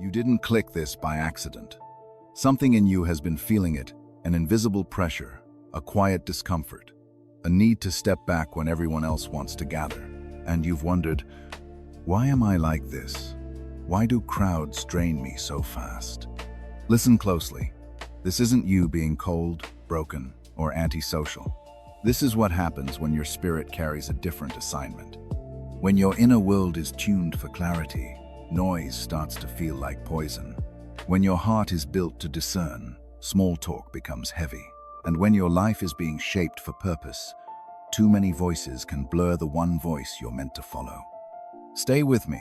You didn't click this by accident. Something in you has been feeling it, an invisible pressure, a quiet discomfort, a need to step back when everyone else wants to gather. And you've wondered, why am I like this? Why do crowds drain me so fast? Listen closely. This isn't you being cold, broken, or antisocial. This is what happens when your spirit carries a different assignment. When your inner world is tuned for clarity, noise starts to feel like poison. When your heart is built to discern, small talk becomes heavy. And when your life is being shaped for purpose, too many voices can blur the one voice you're meant to follow. Stay with me,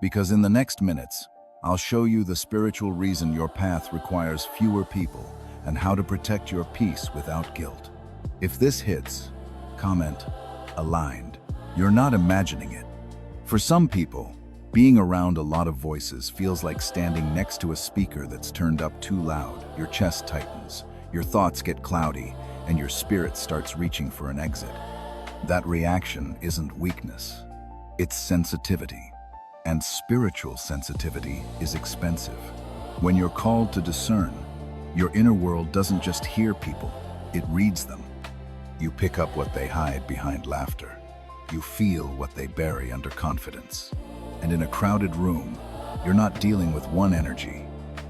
because in the next minutes, I'll show you the spiritual reason your path requires fewer people and how to protect your peace without guilt. If this hits, comment, aligned. You're not imagining it. For some people, being around a lot of voices feels like standing next to a speaker that's turned up too loud. Your chest tightens, your thoughts get cloudy, and your spirit starts reaching for an exit. That reaction isn't weakness, it's sensitivity. And spiritual sensitivity is expensive. When you're called to discern, your inner world doesn't just hear people, it reads them. You pick up what they hide behind laughter. You feel what they bury under confidence. And in a crowded room, you're not dealing with one energy.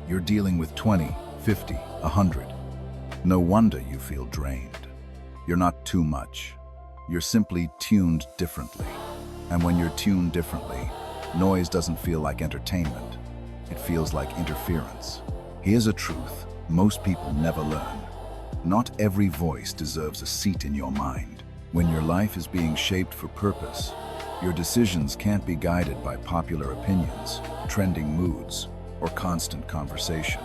You're dealing with 20, 50, 100. No wonder you feel drained. You're not too much. You're simply tuned differently. And when you're tuned differently, noise doesn't feel like entertainment. It feels like interference. Here's a truth most people never learn. Not every voice deserves a seat in your mind. When your life is being shaped for purpose, your decisions can't be guided by popular opinions, trending moods, or constant conversation.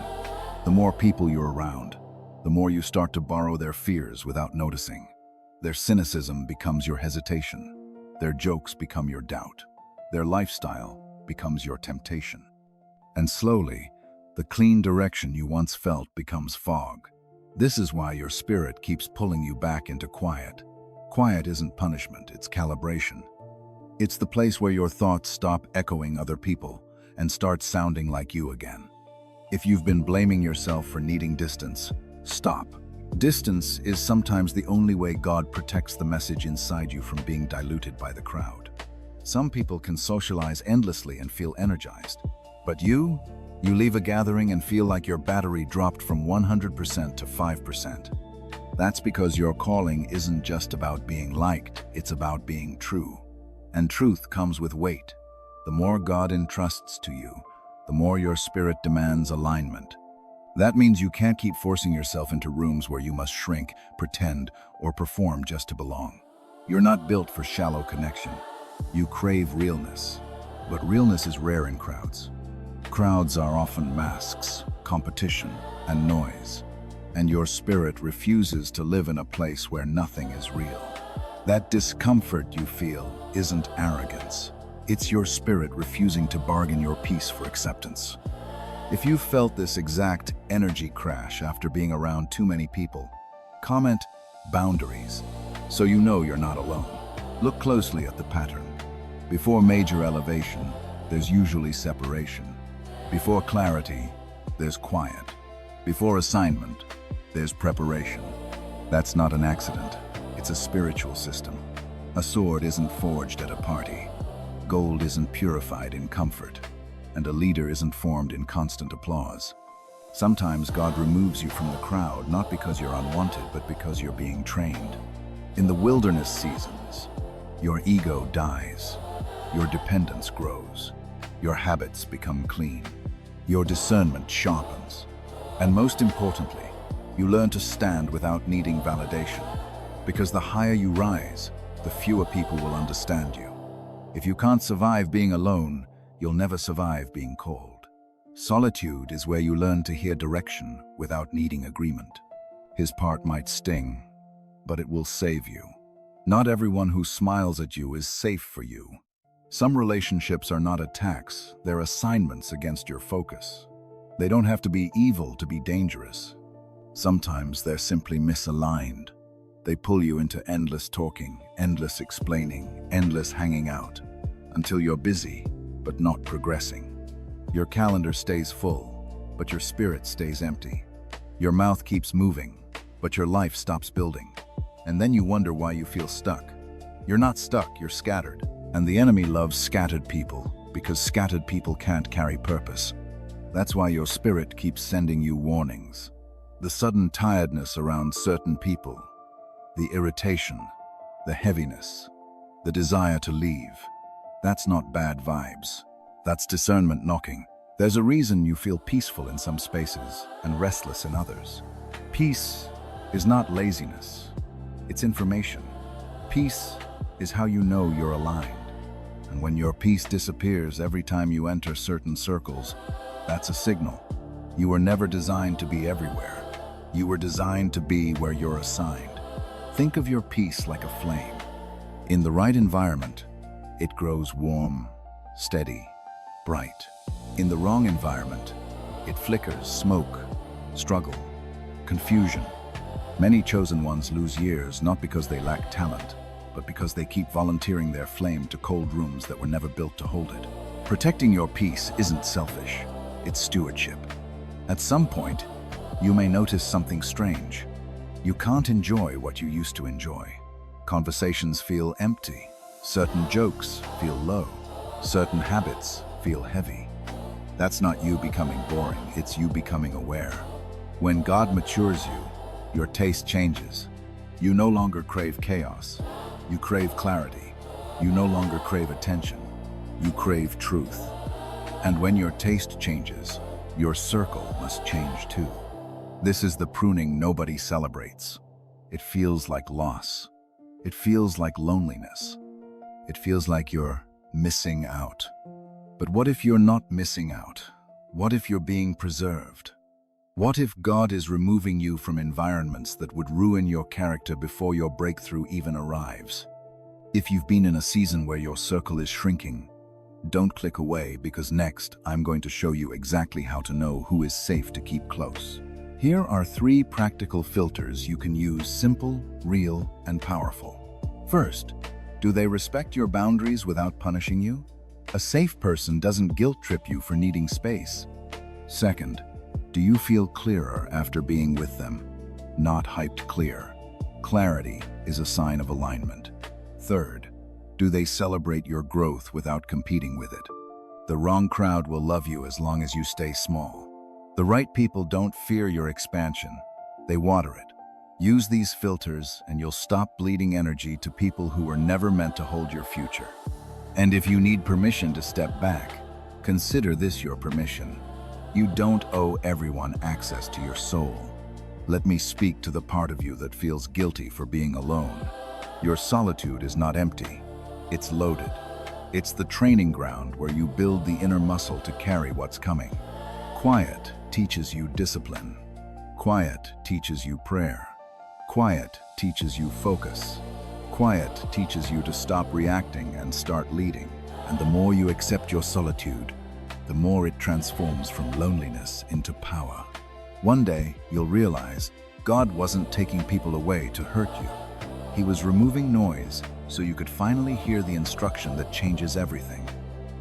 The more people you're around, the more you start to borrow their fears without noticing. Their cynicism becomes your hesitation. Their jokes become your doubt. Their lifestyle becomes your temptation. And slowly, the clean direction you once felt becomes fog. This is why your spirit keeps pulling you back into quiet. Quiet isn't punishment, it's calibration. It's the place where your thoughts stop echoing other people and start sounding like you again. If you've been blaming yourself for needing distance, stop. Distance is sometimes the only way God protects the message inside you from being diluted by the crowd. Some people can socialize endlessly and feel energized. But you leave a gathering and feel like your battery dropped from 100% to 5%. That's because your calling isn't just about being liked, it's about being true. And truth comes with weight. The more God entrusts to you, the more your spirit demands alignment. That means you can't keep forcing yourself into rooms where you must shrink, pretend, or perform just to belong. You're not built for shallow connection. You crave realness, but realness is rare in crowds. Crowds are often masks, competition, and noise, and your spirit refuses to live in a place where nothing is real. That discomfort you feel isn't arrogance. It's your spirit refusing to bargain your peace for acceptance. If you felt this exact energy crash after being around too many people, comment boundaries so you know you're not alone. Look closely at the pattern. Before major elevation, there's usually separation. Before clarity, there's quiet. Before assignment, there's preparation. That's not an accident. It's a spiritual system. A sword isn't forged at a party. Gold isn't purified in comfort. And a leader isn't formed in constant applause. Sometimes God removes you from the crowd, not because you're unwanted, but because you're being trained. In the wilderness seasons, your ego dies. Your dependence grows. Your habits become clean. Your discernment sharpens. And most importantly, you learn to stand without needing validation. Because the higher you rise, the fewer people will understand you. If you can't survive being alone, you'll never survive being called. Solitude is where you learn to hear direction without needing agreement. His part might sting, but it will save you. Not everyone who smiles at you is safe for you. Some relationships are not attacks, they're assignments against your focus. They don't have to be evil to be dangerous. Sometimes they're simply misaligned. They pull you into endless talking, endless explaining, endless hanging out, until you're busy, but not progressing. Your calendar stays full, but your spirit stays empty. Your mouth keeps moving, but your life stops building. And then you wonder why you feel stuck. You're not stuck, you're scattered. And the enemy loves scattered people, because scattered people can't carry purpose. That's why your spirit keeps sending you warnings. The sudden tiredness around certain people, the irritation, the heaviness, the desire to leave. That's not bad vibes. That's discernment knocking. There's a reason you feel peaceful in some spaces and restless in others. Peace is not laziness, it's information. Peace is how you know you're aligned. And when your peace disappears every time you enter certain circles, that's a signal. You were never designed to be everywhere. You were designed to be where you're assigned. Think of your peace like a flame. In the right environment, it grows warm, steady, bright. In the wrong environment, it flickers, smoke, struggle, confusion. Many chosen ones lose years not because they lack talent, but because they keep volunteering their flame to cold rooms that were never built to hold it. Protecting your peace isn't selfish, it's stewardship. At some point, you may notice something strange. You can't enjoy what you used to enjoy. Conversations feel empty. Certain jokes feel low. Certain habits feel heavy. That's not you becoming boring, it's you becoming aware. When God matures you, your taste changes. You no longer crave chaos. You crave clarity. You no longer crave attention. You crave truth. And when your taste changes, your circle must change too. This is the pruning nobody celebrates. It feels like loss. It feels like loneliness. It feels like you're missing out. But what if you're not missing out? What if you're being preserved? What if God is removing you from environments that would ruin your character before your breakthrough even arrives? If you've been in a season where your circle is shrinking, don't click away, because next I'm going to show you exactly how to know who is safe to keep close. Here are 3 practical filters you can use: simple, real, and powerful. First, do they respect your boundaries without punishing you? A safe person doesn't guilt trip you for needing space. Second, do you feel clearer after being with them? Not hyped clear. Clarity is a sign of alignment. Third, do they celebrate your growth without competing with it? The wrong crowd will love you as long as you stay small. The right people don't fear your expansion, they water it. Use these filters and you'll stop bleeding energy to people who were never meant to hold your future. And if you need permission to step back, consider this your permission. You don't owe everyone access to your soul. Let me speak to the part of you that feels guilty for being alone. Your solitude is not empty, it's loaded. It's the training ground where you build the inner muscle to carry what's coming. Quiet teaches you discipline. Quiet teaches you prayer. Quiet teaches you focus. Quiet teaches you to stop reacting and start leading. And the more you accept your solitude, the more it transforms from loneliness into power. One day, you'll realize God wasn't taking people away to hurt you. He was removing noise so you could finally hear the instruction that changes everything.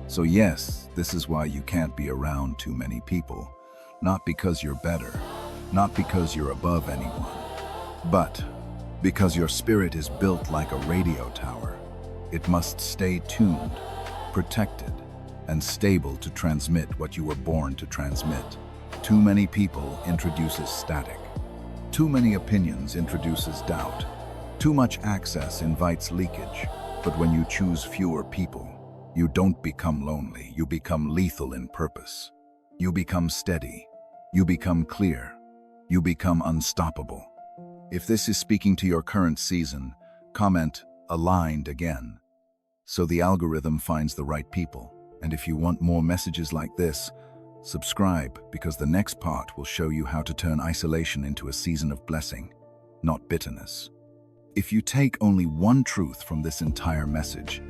So yes, this is why you can't be around too many people. Not because you're better, not because you're above anyone, but because your spirit is built like a radio tower. It must stay tuned, protected, and stable to transmit what you were born to transmit. Too many people introduces static. Too many opinions introduces doubt. Too much access invites leakage. But when you choose fewer people, you don't become lonely, you become lethal in purpose. You become steady. You become clear. You become unstoppable. If this is speaking to your current season, comment "aligned" again, so the algorithm finds the right people. And if you want more messages like this, subscribe, because the next part will show you how to turn isolation into a season of blessing, not bitterness. If you take only one truth from this entire message,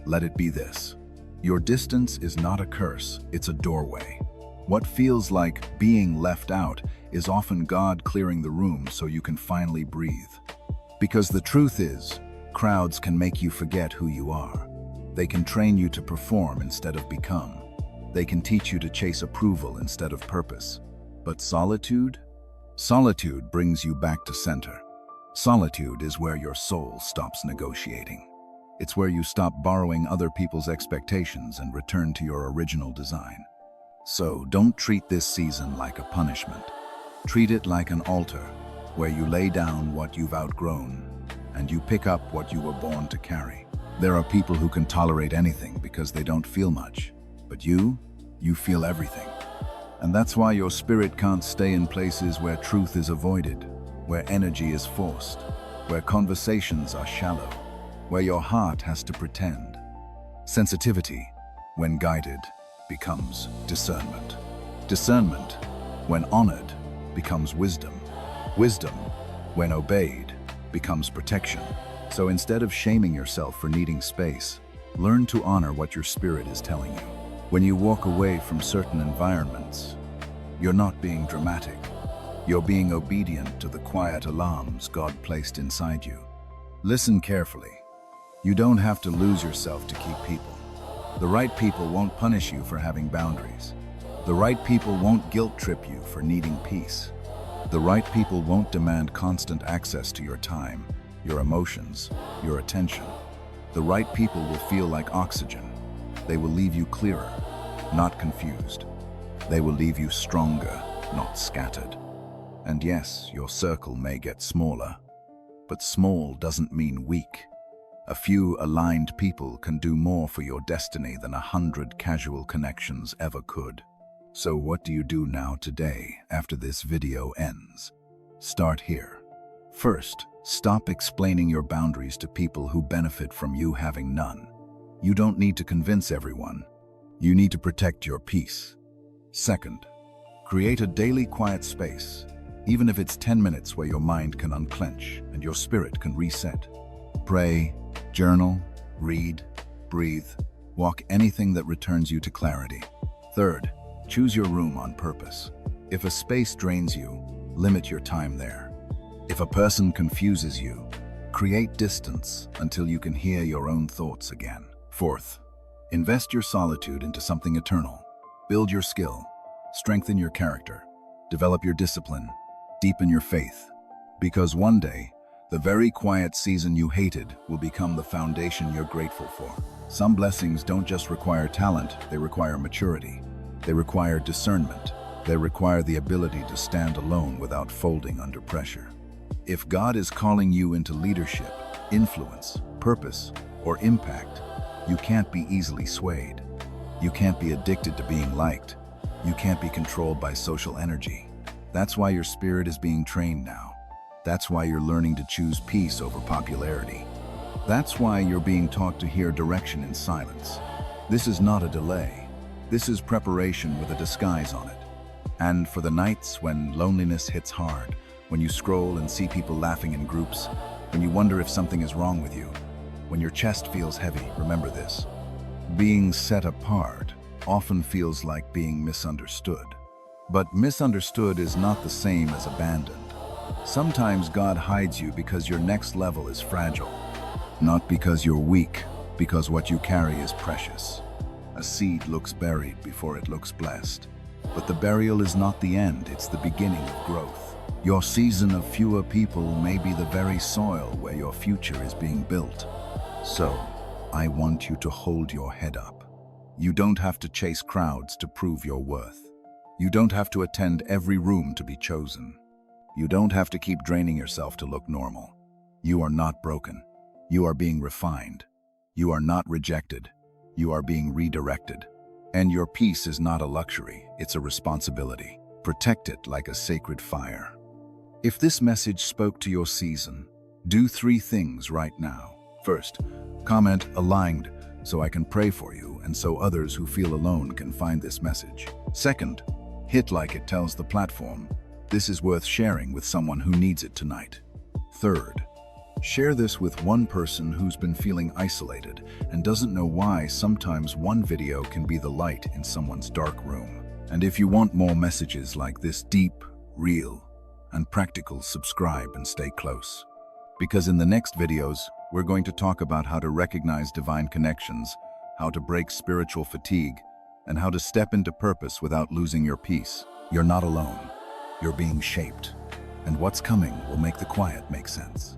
let it be this: your distance is not a curse, it's a doorway. What feels like being left out is often God clearing the room so you can finally breathe. Because the truth is, crowds can make you forget who you are. They can train you to perform instead of become. They can teach you to chase approval instead of purpose. But solitude? Solitude brings you back to center. Solitude is where your soul stops negotiating. It's where you stop borrowing other people's expectations and return to your original design. So don't treat this season like a punishment. Treat it like an altar, where you lay down what you've outgrown and you pick up what you were born to carry. There are people who can tolerate anything because they don't feel much. But you feel everything. And that's why your spirit can't stay in places where truth is avoided, where energy is forced, where conversations are shallow, where your heart has to pretend. Sensitivity, when guided, becomes discernment. Discernment, when honored, becomes wisdom. Wisdom, when obeyed, becomes protection. So instead of shaming yourself for needing space, learn to honor what your spirit is telling you. When you walk away from certain environments, you're not being dramatic. You're being obedient to the quiet alarms God placed inside you. Listen carefully. You don't have to lose yourself to keep people. The right people won't punish you for having boundaries. The right people won't guilt trip you for needing peace. The right people won't demand constant access to your time, your emotions, your attention. The right people will feel like oxygen. They will leave you clearer, not confused. They will leave you stronger, not scattered. And yes, your circle may get smaller, but small doesn't mean weak. A few aligned people can do more for your destiny than 100 casual connections ever could. So what do you do now today after this video ends? Start here. First, stop explaining your boundaries to people who benefit from you having none. You don't need to convince everyone. You need to protect your peace. Second, create a daily quiet space, even if it's 10 minutes where your mind can unclench and your spirit can reset. Pray, journal, read, breathe, walk, anything that returns you to clarity. Third, choose your room on purpose. If a space drains you, limit your time there. If a person confuses you, create distance until you can hear your own thoughts again. Fourth, invest your solitude into something eternal. Build your skill, strengthen your character, develop your discipline, deepen your faith. Because one day, the very quiet season you hated will become the foundation you're grateful for. Some blessings don't just require talent, they require maturity. They require discernment. They require the ability to stand alone without folding under pressure. If God is calling you into leadership, influence, purpose, or impact, you can't be easily swayed. You can't be addicted to being liked. You can't be controlled by social energy. That's why your spirit is being trained now. That's why you're learning to choose peace over popularity. That's why you're being taught to hear direction in silence. This is not a delay. This is preparation with a disguise on it. And for the nights when loneliness hits hard, when you scroll and see people laughing in groups, when you wonder if something is wrong with you, when your chest feels heavy, remember this. Being set apart often feels like being misunderstood. But misunderstood is not the same as abandoned. Sometimes God hides you because your next level is fragile. Not because you're weak, because what you carry is precious. A seed looks buried before it looks blessed. But the burial is not the end, it's the beginning of growth. Your season of fewer people may be the very soil where your future is being built. So, I want you to hold your head up. You don't have to chase crowds to prove your worth. You don't have to attend every room to be chosen. You don't have to keep draining yourself to look normal. You are not broken. You are being refined. You are not rejected. You are being redirected. And your peace is not a luxury, it's a responsibility. Protect it like a sacred fire. If this message spoke to your season, do 3 things right now. First, comment aligned so I can pray for you and so others who feel alone can find this message. Second, hit like it tells the platform this is worth sharing with someone who needs it tonight. Third, share this with one person who's been feeling isolated and doesn't know why sometimes one video can be the light in someone's dark room. And if you want more messages like this deep, real, and practical, subscribe and stay close. Because in the next videos, we're going to talk about how to recognize divine connections, how to break spiritual fatigue, and how to step into purpose without losing your peace. You're not alone. You're being shaped. And what's coming will make the quiet make sense.